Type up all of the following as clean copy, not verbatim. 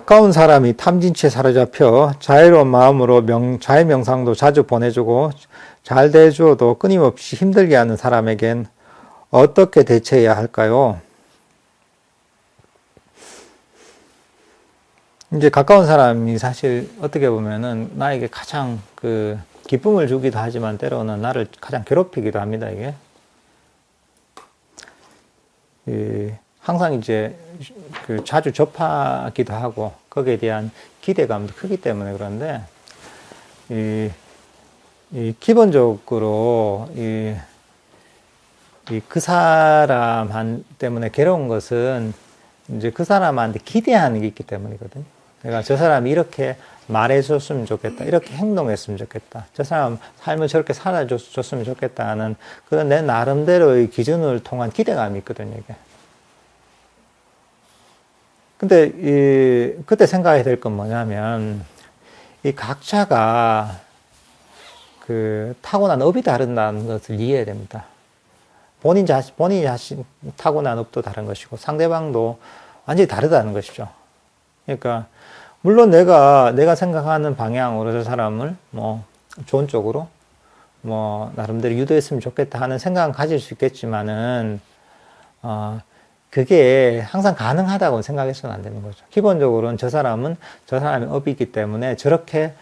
가까운 사람이 탐진치에 사로잡혀 자유로운 마음으로 자유 명상도 자주 보내주고 잘 대해주어도 끊임없이 힘들게 하는 사람에겐 어떻게 대처해야 할까요? 이제 가까운 사람이 사실 어떻게 보면은 나에게 가장 기쁨을 주기도 하지만 때로는 나를 가장 괴롭히기도 합니다, 이게. 항상 이제 자주 접하기도 하고 거기에 대한 기대감도 크기 때문에 그런데 기본적으로 그 사람 때문에 괴로운 것은 이제 그 사람한테 기대하는 게 있기 때문이거든요. 내가 저 사람이 이렇게 말해줬으면 좋겠다, 이렇게 행동했으면 좋겠다, 저 사람 삶을 저렇게 살아줬으면 좋겠다 하는 그런 내 나름대로의 기준을 통한 기대감이 있거든요, 이게. 근데 그때 생각해야 될 건 뭐냐면 이 각자가 타고난 업이 다르다는 것을 이해해야 됩니다. 본인이 자신 타고난 업도 다른 것이고 상대방도 완전히 다르다는 것이죠. 그러니까 물론 내가 생각하는 방향으로 저 사람을 좋은 쪽으로 나름대로 유도했으면 좋겠다 하는 생각은 가질 수 있겠지만은 그게 항상 가능하다고 생각해서는 안 되는 거죠. 기본적으로는 저 사람의 업이 있기 때문에 저렇게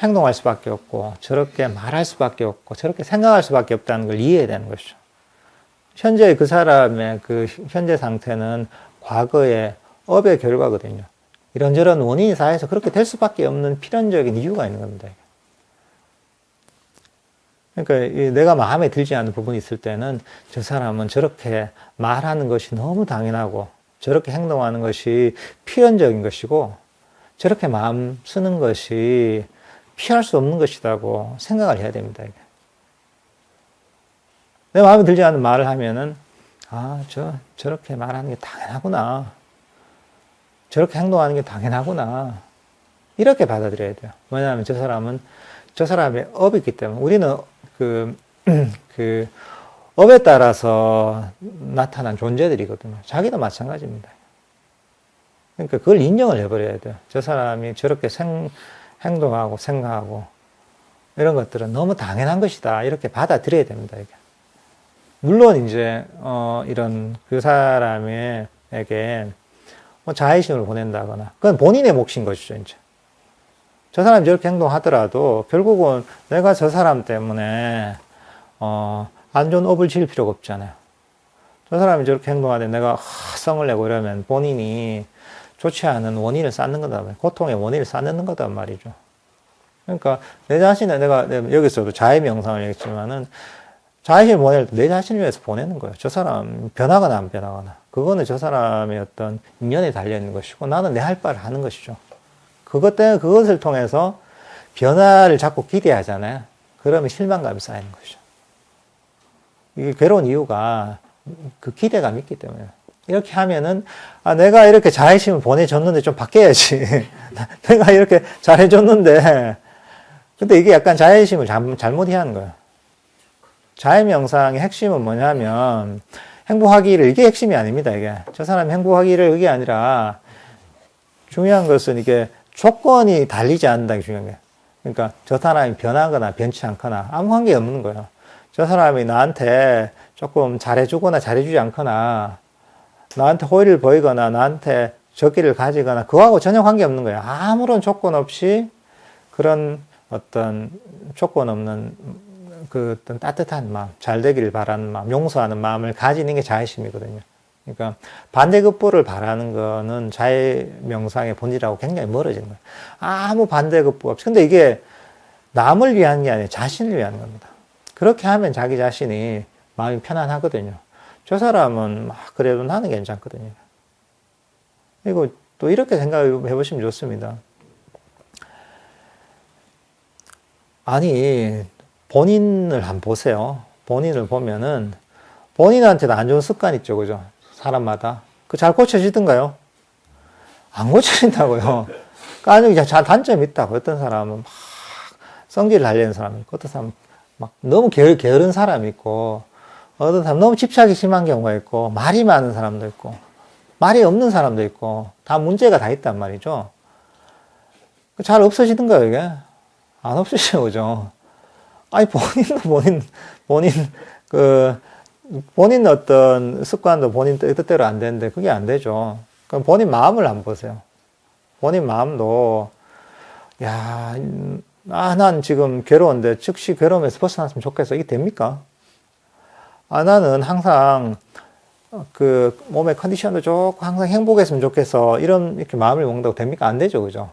행동할 수밖에 없고 저렇게 말할 수밖에 없고 저렇게 생각할 수밖에 없다는 걸 이해해야 되는 것이죠. 현재 그 사람의 현재 상태는 과거의 업의 결과거든요. 이런저런 원인이 쌓여서 그렇게 될 수밖에 없는 필연적인 이유가 있는 겁니다. 그러니까 내가 마음에 들지 않는 부분이 있을 때는 저 사람은 저렇게 말하는 것이 너무 당연하고 저렇게 행동하는 것이 필연적인 것이고 저렇게 마음 쓰는 것이 피할 수 없는 것이라고 생각을 해야 됩니다. 내 마음에 들지 않는 말을 하면은 저렇게 말하는 게 당연하구나, 저렇게 행동하는 게 당연하구나, 이렇게 받아들여야 돼요. 왜냐하면 저 사람의 업이 있기 때문에. 우리는 업에 따라서 나타난 존재들이거든요. 자기도 마찬가지입니다. 그러니까 그걸 인정을 해버려야 돼요. 저 사람이 저렇게 행동하고 생각하고 이런 것들은 너무 당연한 것이다, 이렇게 받아들여야 됩니다, 이게. 물론 이제 이런 그 사람에게 자의심을 보낸다거나 그건 본인의 몫인 것이죠. 이제 저 사람이 저렇게 행동하더라도 결국은 내가 저 사람 때문에 안 좋은 업을 지을 필요가 없잖아요. 저 사람이 저렇게 행동하는데 내가 성을 내고 이러면 본인이 좋지 않은 원인을 쌓는 거다, 고통의 원인을 쌓는 거단 말이죠. 그러니까 내 자신을 내가 여기서도 자의 명상을 얘기했지만은 자의심을 보낼 때 내 자신을 위해서 보내는 거예요. 저 사람 변하거나 안 변하거나 그거는 저 사람의 어떤 인연에 달려있는 것이고 나는 내 할 바를 하는 것이죠. 그것 때문에 그것을 통해서 변화를 자꾸 기대하잖아요. 그러면 실망감이 쌓이는 것이죠. 이게 괴로운 이유가 그 기대감이 있기 때문에. 이렇게 하면은 내가 이렇게 자의심을 보내줬는데 좀 바뀌어야지. 내가 이렇게 잘해줬는데 근데 이게 약간 자의심을 잘못 이해하는 거예요. 자의명상의 핵심은 뭐냐면 행복하기를, 이게 핵심이 아닙니다. 이게 저 사람이 행복하기를, 그게 아니라 중요한 것은 이게 조건이 달리지 않는다는 게 중요한 거예요. 그러니까 저 사람이 변하거나 변치 않거나 아무 관계 없는 거예요. 저 사람이 나한테 조금 잘해주거나 잘해주지 않거나 나한테 호의를 보이거나 나한테 적기를 가지거나 그거하고 전혀 관계 없는 거예요. 아무런 조건 없이 그런 어떤 조건 없는 어떤 따뜻한 마음, 잘 되기를 바라는 마음, 용서하는 마음을 가지는 게 자의심이거든요. 그러니까 반대급부를 바라는 거는 자의 명상의 본질하고 굉장히 멀어지는 거예요. 아무 반대급부 없이. 근데 이게 남을 위한 게 아니라 자신을 위한 겁니다. 그렇게 하면 자기 자신이 마음이 편안하거든요. 저 사람은 그래도 나는 괜찮거든요. 그리고 또 이렇게 생각해 보시면 좋습니다. 아니, 본인을 한번 보세요. 본인을 보면은 본인한테도 안 좋은 습관 있죠, 그죠? 사람마다. 잘 고쳐지던가요? 안 고쳐진다고요. 아니, 단점이 있다고. 어떤 사람은 막 성질을 달리는 사람이 있고, 어떤 사람은 막 너무 게으른 사람이 있고, 어떤 사람은 너무 집착이 심한 경우가 있고, 말이 많은 사람도 있고. 말이 없는 사람도 있고, 다 문제가 다 있단 말이죠. 잘 없어지는 거예요, 이게? 안 없어지죠, 그죠? 아니, 본인 어떤 습관도 본인 뜻대로 안 되는데, 그게 안 되죠. 그럼 본인 마음을 한번 보세요. 본인 마음도, 야, 난 지금 괴로운데, 즉시 괴로움에서 벗어났으면 좋겠어. 이게 됩니까? 나는 항상, 몸의 컨디션도 좋고, 항상 행복했으면 좋겠어. 이렇게 마음을 먹는다고 됩니까? 안 되죠, 그죠?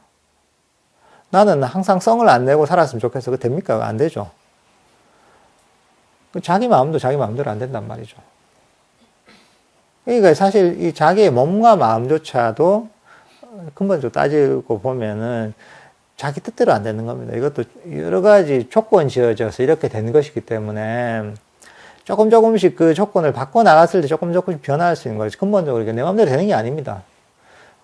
나는 항상 성을 안 내고 살았으면 좋겠어. 그거 됩니까? 안 되죠. 자기 마음도 자기 마음대로 안 된단 말이죠. 그러니까 사실 이 자기의 몸과 마음조차도 근본적으로 따지고 보면은 자기 뜻대로 안 되는 겁니다. 이것도 여러 가지 조건 지어져서 이렇게 된 것이기 때문에 조금씩 그 조건을 바꿔 나갔을 때 조금씩 변화할 수 있는 거지. 근본적으로 내 마음대로 되는 게 아닙니다.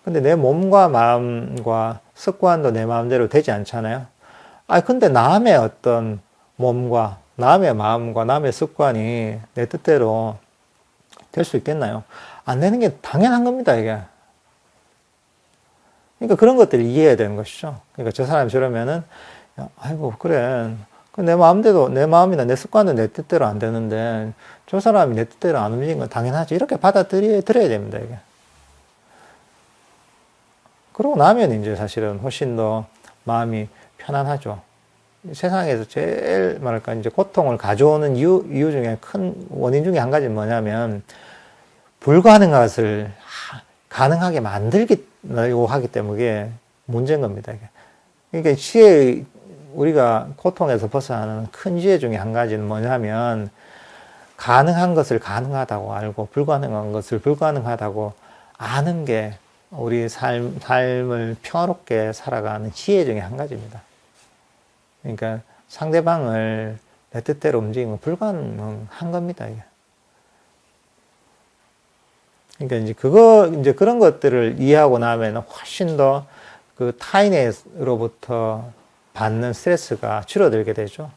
근데 내 몸과 마음과 습관도 내 마음대로 되지 않잖아요. 근데 남의 어떤 몸과 남의 마음과 남의 습관이 내 뜻대로 될 수 있겠나요? 안 되는 게 당연한 겁니다, 이게. 그러니까 그런 것들을 이해해야 되는 것이죠. 그러니까 저 사람이 저러면은, 아이고, 그래. 내 마음대로, 내 마음이나 내 습관도 내 뜻대로 안 되는데, 저 사람이 내 뜻대로 안 움직이는 건 당연하지. 이렇게 받아들여야 됩니다, 이게. 그러고 나면 이제 사실은 훨씬 더 마음이 편안하죠. 세상에서 제일 뭐랄까 이제 고통을 가져오는 이유 중에 큰 원인 중에 한 가지는 뭐냐면 불가능한 것을 가능하게 만들기로 하기 때문에 문제인 겁니다. 이게. 그러니까 우리가 고통에서 벗어나는 큰 지혜 중에 한 가지는 뭐냐면 가능한 것을 가능하다고 알고 불가능한 것을 불가능하다고 아는 게 우리 삶을 평화롭게 살아가는 지혜 중에 한 가지입니다. 그러니까 상대방을 내 뜻대로 움직이면 불가능한 겁니다, 이게. 그러니까 이제 그런 것들을 이해하고 나면 훨씬 더 그 타인으로부터 받는 스트레스가 줄어들게 되죠.